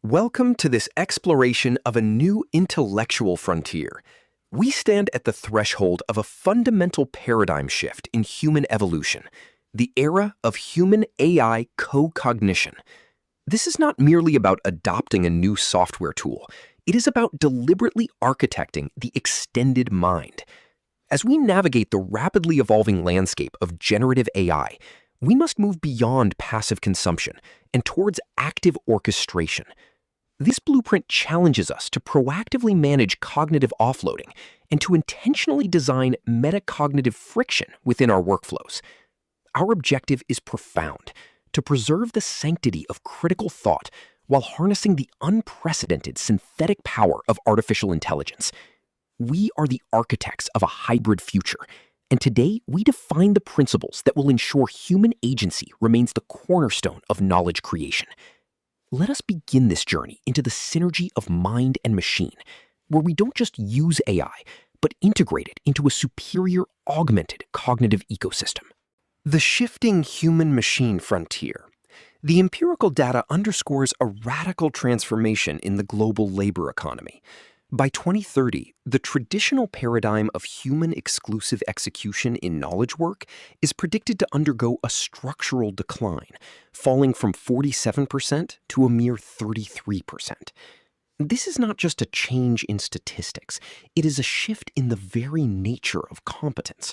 Welcome to this exploration of a new intellectual frontier. We stand at the threshold of a fundamental paradigm shift in human evolution, the era of human AI co-cognition. This is not merely about adopting a new software tool. It is about deliberately architecting the extended mind. As we navigate the rapidly evolving landscape of generative AI, we must move beyond passive consumption and towards active orchestration. This blueprint challenges us to proactively manage cognitive offloading and to intentionally design metacognitive friction within our workflows. Our objective is profound: to preserve the sanctity of critical thought while harnessing the unprecedented synthetic power of artificial intelligence. We are the architects of a hybrid future, and today we define the principles that will ensure human agency remains the cornerstone of knowledge creation. Let us begin this journey into the synergy of mind and machine, where we don't just use AI, but integrate it into a superior, augmented cognitive ecosystem. The shifting human-machine frontier. The empirical data underscores a radical transformation in the global labor economy. By 2030, the traditional paradigm of human-exclusive execution in knowledge work is predicted to undergo a structural decline, falling from 47% to a mere 33%. This is not just a change in statistics, it is a shift in the very nature of competence.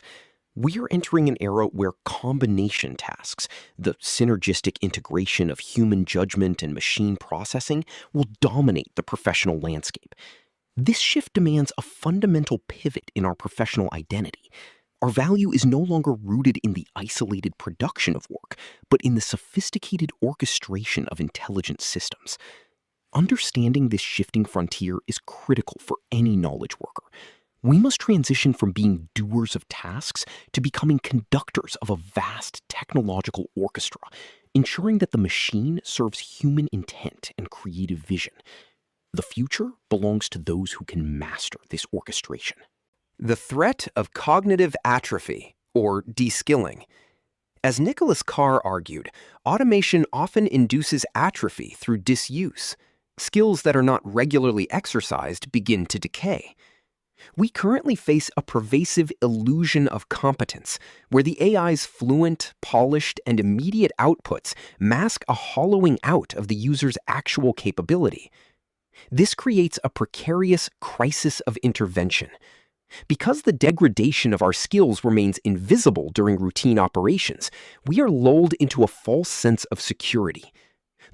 We are entering an era where combination tasks, the synergistic integration of human judgment and machine processing, will dominate the professional landscape. This shift demands a fundamental pivot in our professional identity. Our value is no longer rooted in the isolated production of work, but in the sophisticated orchestration of intelligent systems. Understanding this shifting frontier is critical for any knowledge worker. We must transition from being doers of tasks to becoming conductors of a vast technological orchestra, ensuring that the machine serves human intent and creative vision. The future belongs to those who can master this orchestration. The threat of cognitive atrophy, or de-skilling. As Nicholas Carr argued, automation often induces atrophy through disuse. Skills that are not regularly exercised begin to decay. We currently face a pervasive illusion of competence, where the AI's fluent, polished, and immediate outputs mask a hollowing out of the user's actual capability. This creates a precarious crisis of intervention. Because the degradation of our skills remains invisible during routine operations, we are lulled into a false sense of security.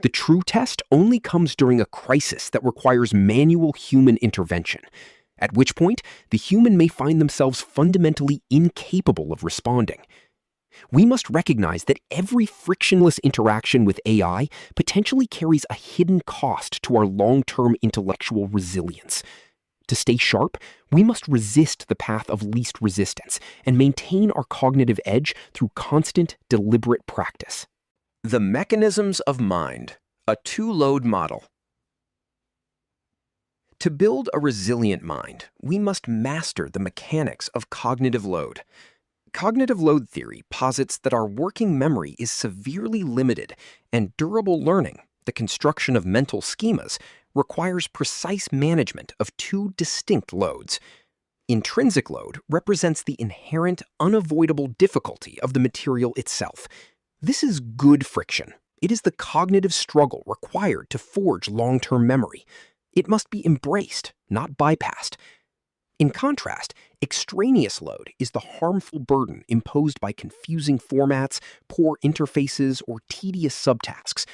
The true test only comes during a crisis that requires manual human intervention, at which point the human may find themselves fundamentally incapable of responding. We must recognize that every frictionless interaction with AI potentially carries a hidden cost to our long-term intellectual resilience. To stay sharp, we must resist the path of least resistance and maintain our cognitive edge through constant, deliberate practice. The mechanisms of mind, a two-load model. To build a resilient mind, we must master the mechanics of cognitive load. Cognitive load theory posits that our working memory is severely limited, and durable learning, the construction of mental schemas, requires precise management of two distinct loads. Intrinsic load represents the inherent, unavoidable difficulty of the material itself. This is good friction. It is the cognitive struggle required to forge long-term memory. It must be embraced, not bypassed. In contrast, extraneous load is the harmful burden imposed by confusing formats, poor interfaces, or tedious subtasks.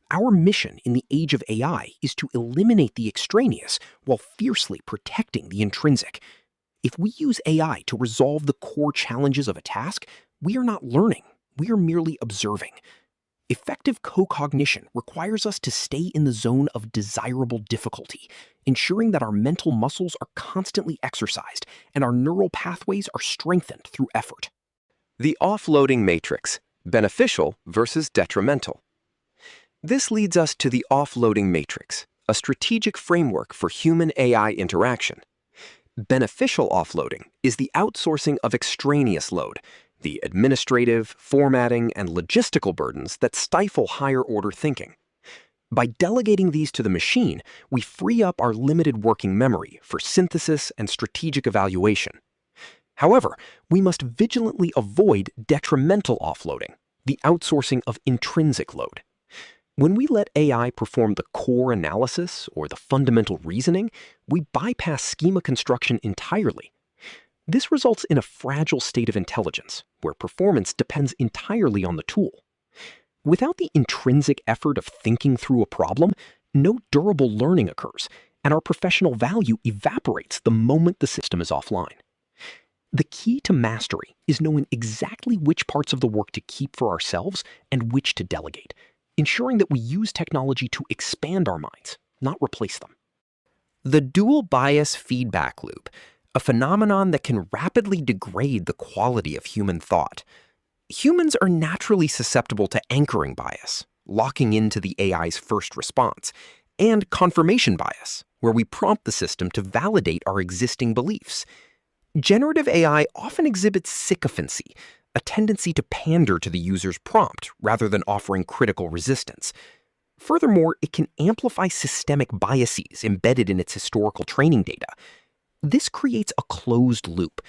Our mission in the age of AI is to eliminate the extraneous while fiercely protecting the intrinsic. If we use AI to resolve the core challenges of a task, we are not learning, we are merely observing. Effective co-cognition requires us to stay in the zone of desirable difficulty, ensuring that our mental muscles are constantly exercised and our neural pathways are strengthened through effort. The offloading matrix, beneficial versus detrimental. This leads us to the offloading matrix, a strategic framework for human-AI interaction. Beneficial offloading is the outsourcing of extraneous load, the administrative, formatting, and logistical burdens that stifle higher-order thinking. By delegating these to the machine, we free up our limited working memory for synthesis and strategic evaluation. However, we must vigilantly avoid detrimental offloading, the outsourcing of intrinsic load. When we let AI perform the core analysis or the fundamental reasoning, we bypass schema construction entirely. This results in a fragile state of intelligence, where performance depends entirely on the tool. Without the intrinsic effort of thinking through a problem, no durable learning occurs, and our professional value evaporates the moment the system is offline. The key to mastery is knowing exactly which parts of the work to keep for ourselves and which to delegate, ensuring that we use technology to expand our minds, not replace them. The dual bias feedback loop, a phenomenon that can rapidly degrade the quality of human thought. Humans are naturally susceptible to anchoring bias, locking into the AI's first response, and confirmation bias, where we prompt the system to validate our existing beliefs. Generative AI often exhibits sycophancy, a tendency to pander to the user's prompt rather than offering critical resistance. Furthermore, it can amplify systemic biases embedded in its historical training data. This creates a closed loop.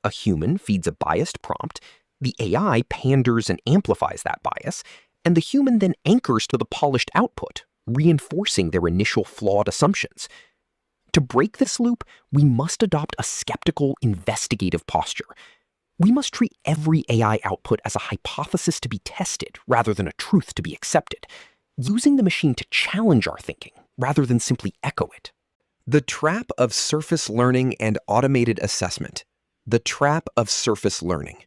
A human feeds a biased prompt, the AI panders and amplifies that bias, and the human then anchors to the polished output, reinforcing their initial flawed assumptions. To break this loop, we must adopt a skeptical, investigative posture. We must treat every AI output as a hypothesis to be tested rather than a truth to be accepted, using the machine to challenge our thinking rather than simply echo it. The trap of surface learning and automated assessment. The trap of surface learning.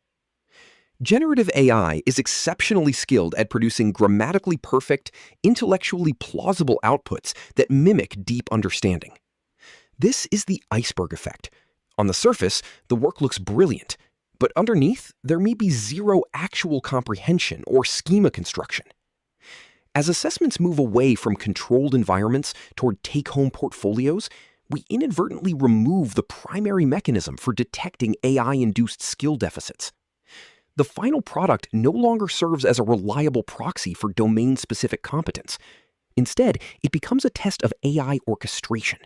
Generative AI is exceptionally skilled at producing grammatically perfect, intellectually plausible outputs that mimic deep understanding. This is the iceberg effect. On the surface, the work looks brilliant, but underneath, there may be zero actual comprehension or schema construction. As assessments move away from controlled environments toward take-home portfolios, we inadvertently remove the primary mechanism for detecting AI-induced skill deficits. The final product no longer serves as a reliable proxy for domain-specific competence. Instead, it becomes a test of AI orchestration.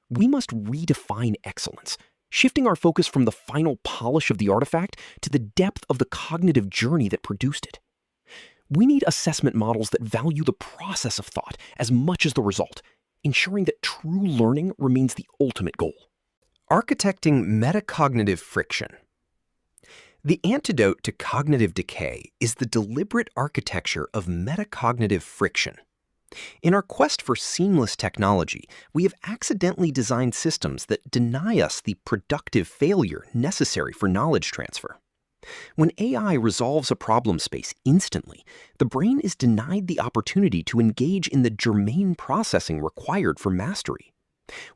We must redefine excellence, shifting our focus from the final polish of the artifact to the depth of the cognitive journey that produced it. We need assessment models that value the process of thought as much as the result, ensuring that true learning remains the ultimate goal. Architecting metacognitive friction. The antidote to cognitive decay is the deliberate architecture of metacognitive friction. In our quest for seamless technology, we have accidentally designed systems that deny us the productive failure necessary for knowledge transfer. When AI resolves a problem space instantly, the brain is denied the opportunity to engage in the germane processing required for mastery.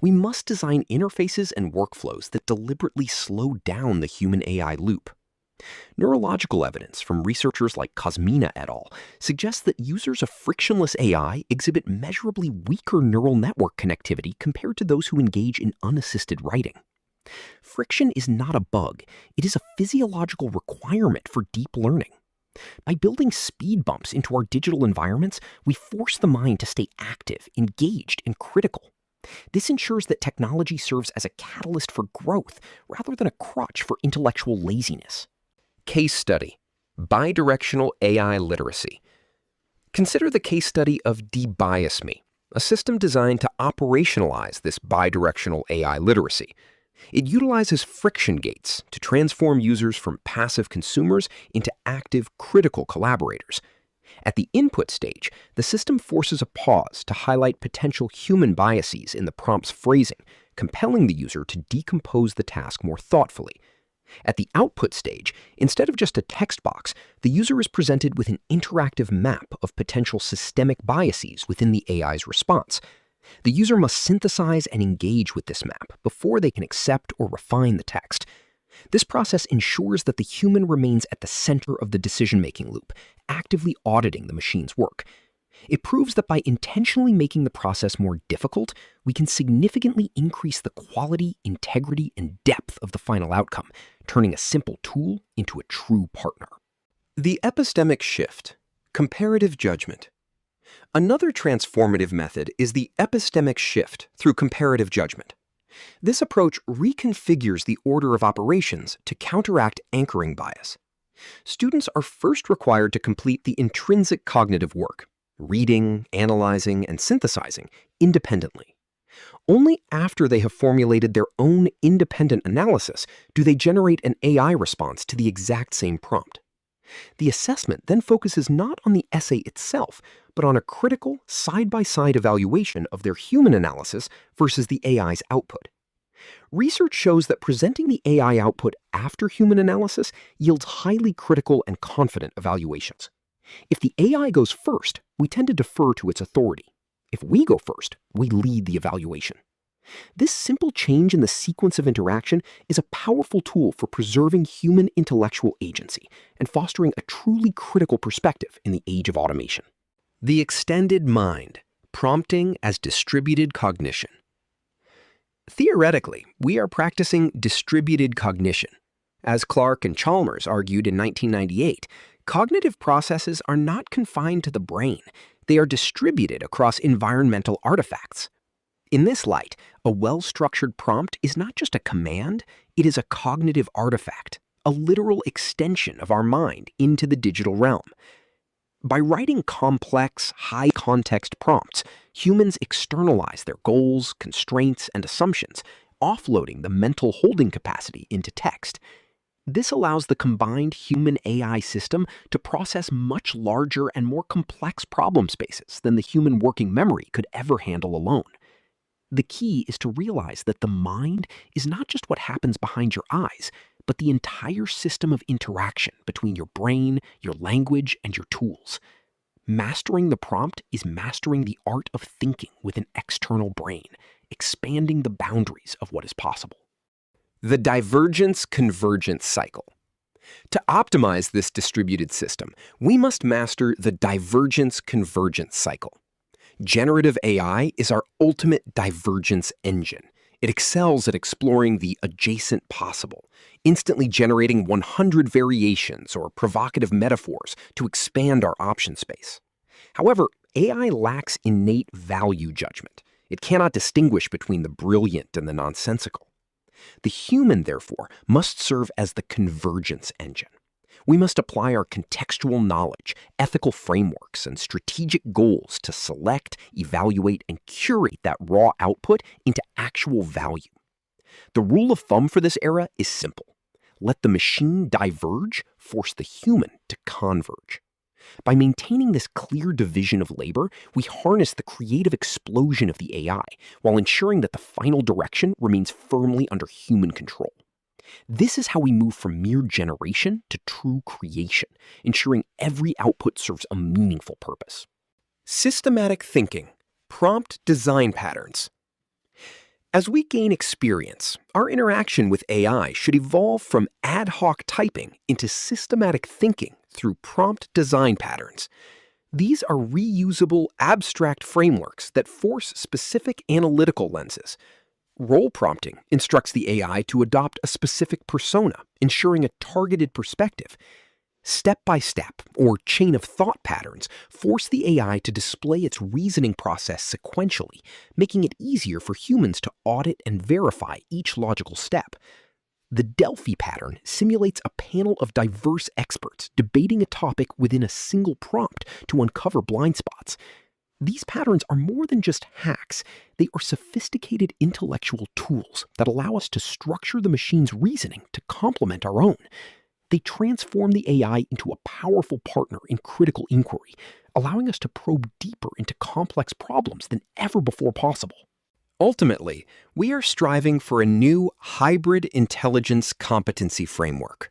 We must design interfaces and workflows that deliberately slow down the human-AI loop. Neurological evidence from researchers like Cosmina et al. Suggests that users of frictionless AI exhibit measurably weaker neural network connectivity compared to those who engage in unassisted writing. Friction is not a bug, it is a physiological requirement for deep learning. By building speed bumps into our digital environments, we force the mind to stay active, engaged, and critical. This ensures that technology serves as a catalyst for growth rather than a crutch for intellectual laziness. Case study: bidirectional AI literacy. Consider the case study of DeBiasMe, a system designed to operationalize this bidirectional AI literacy. It utilizes friction gates to transform users from passive consumers into active, critical collaborators. At the input stage, the system forces a pause to highlight potential human biases in the prompt's phrasing, compelling the user to decompose the task more thoughtfully. At the output stage, instead of just a text box, the user is presented with an interactive map of potential systemic biases within the AI's response. The user must synthesize and engage with this map before they can accept or refine the text. This process ensures that the human remains at the center of the decision-making loop, actively auditing the machine's work. It proves that by intentionally making the process more difficult, we can significantly increase the quality, integrity, and depth of the final outcome, turning a simple tool into a true partner. The epistemic shift, comparative judgment. Another transformative method is the epistemic shift through comparative judgment. This approach reconfigures the order of operations to counteract anchoring bias. Students are first required to complete the intrinsic cognitive work, reading, analyzing, and synthesizing independently. Only after they have formulated their own independent analysis do they generate an AI response to the exact same prompt. The assessment then focuses not on the essay itself, but on a critical, side-by-side evaluation of their human analysis versus the AI's output. Research shows that presenting the AI output after human analysis yields highly critical and confident evaluations. If the AI goes first, we tend to defer to its authority. If we go first, we lead the evaluation. This simple change in the sequence of interaction is a powerful tool for preserving human intellectual agency and fostering a truly critical perspective in the age of automation. The extended mind, prompting as distributed cognition. Theoretically, we are practicing distributed cognition. As Clark and Chalmers argued in 1998, cognitive processes are not confined to the brain. They are distributed across environmental artifacts. In this light, a well-structured prompt is not just a command, it is a cognitive artifact, a literal extension of our mind into the digital realm. By writing complex, high-context prompts, humans externalize their goals, constraints, and assumptions, offloading the mental holding capacity into text. This allows the combined human-AI system to process much larger and more complex problem spaces than the human working memory could ever handle alone. The key is to realize that the mind is not just what happens behind your eyes, but the entire system of interaction between your brain, your language, and your tools. Mastering the prompt is mastering the art of thinking with an external brain, expanding the boundaries of what is possible. The divergence-convergence cycle. To optimize this distributed system, we must master the divergence-convergence cycle. Generative AI is our ultimate divergence engine. It excels at exploring the adjacent possible, instantly generating 100 variations or provocative metaphors to expand our option space. However, AI lacks innate value judgment. It cannot distinguish between the brilliant and the nonsensical. The human, therefore, must serve as the convergence engine. We must apply our contextual knowledge, ethical frameworks, and strategic goals to select, evaluate, and curate that raw output into actual value. The rule of thumb for this era is simple. Let the machine diverge, force the human to converge. By maintaining this clear division of labor, we harness the creative explosion of the AI while ensuring that the final direction remains firmly under human control. This is how we move from mere generation to true creation, ensuring every output serves a meaningful purpose. Systematic thinking, prompt design patterns. As we gain experience, our interaction with AI should evolve from ad hoc typing into systematic thinking through prompt design patterns. These are reusable, abstract frameworks that force specific analytical lenses. Role prompting instructs the AI to adopt a specific persona, ensuring a targeted perspective. Step-by-step, or chain-of-thought patterns, force the AI to display its reasoning process sequentially, making it easier for humans to audit and verify each logical step. The Delphi pattern simulates a panel of diverse experts debating a topic within a single prompt to uncover blind spots. These patterns are more than just hacks. They are sophisticated intellectual tools that allow us to structure the machine's reasoning to complement our own. They transform the AI into a powerful partner in critical inquiry, allowing us to probe deeper into complex problems than ever before possible. Ultimately, we are striving for a new hybrid intelligence competency framework.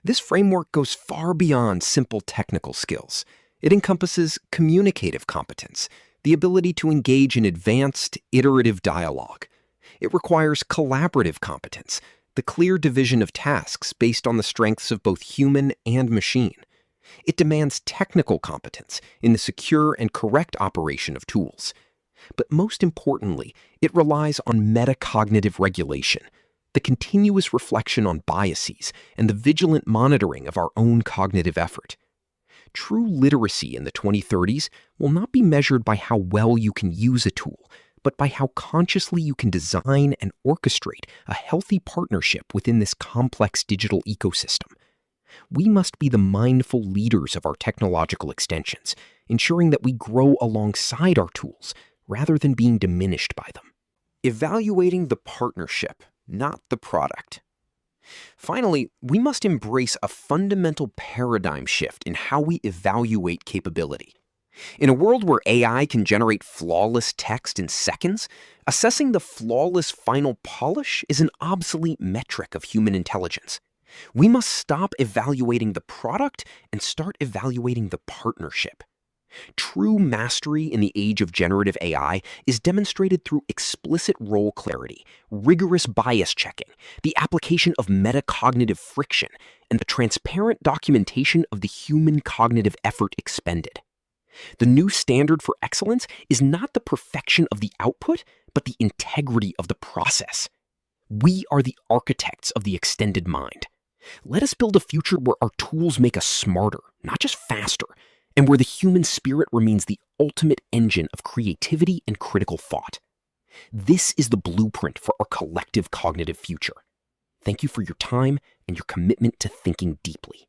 This framework goes far beyond simple technical skills. It encompasses communicative competence, the ability to engage in advanced, iterative dialogue. It requires collaborative competence, the clear division of tasks based on the strengths of both human and machine. It demands technical competence in the secure and correct operation of tools. But most importantly, it relies on metacognitive regulation, the continuous reflection on biases, and the vigilant monitoring of our own cognitive effort. True literacy in the 2030s will not be measured by how well you can use a tool, but by how consciously you can design and orchestrate a healthy partnership within this complex digital ecosystem. We must be the mindful leaders of our technological extensions, ensuring that we grow alongside our tools rather than being diminished by them. Evaluating the partnership, not the product. Finally, we must embrace a fundamental paradigm shift in how we evaluate capability. In a world where AI can generate flawless text in seconds, assessing the flawless final polish is an obsolete metric of human intelligence. We must stop evaluating the product and start evaluating the partnership. True mastery in the age of generative AI is demonstrated through explicit role clarity, rigorous bias checking, the application of metacognitive friction, and the transparent documentation of the human cognitive effort expended. The new standard for excellence is not the perfection of the output, but the integrity of the process. We are the architects of the extended mind. Let us build a future where our tools make us smarter, not just faster, and where the human spirit remains the ultimate engine of creativity and critical thought. This is the blueprint for our collective cognitive future. Thank you for your time and your commitment to thinking deeply.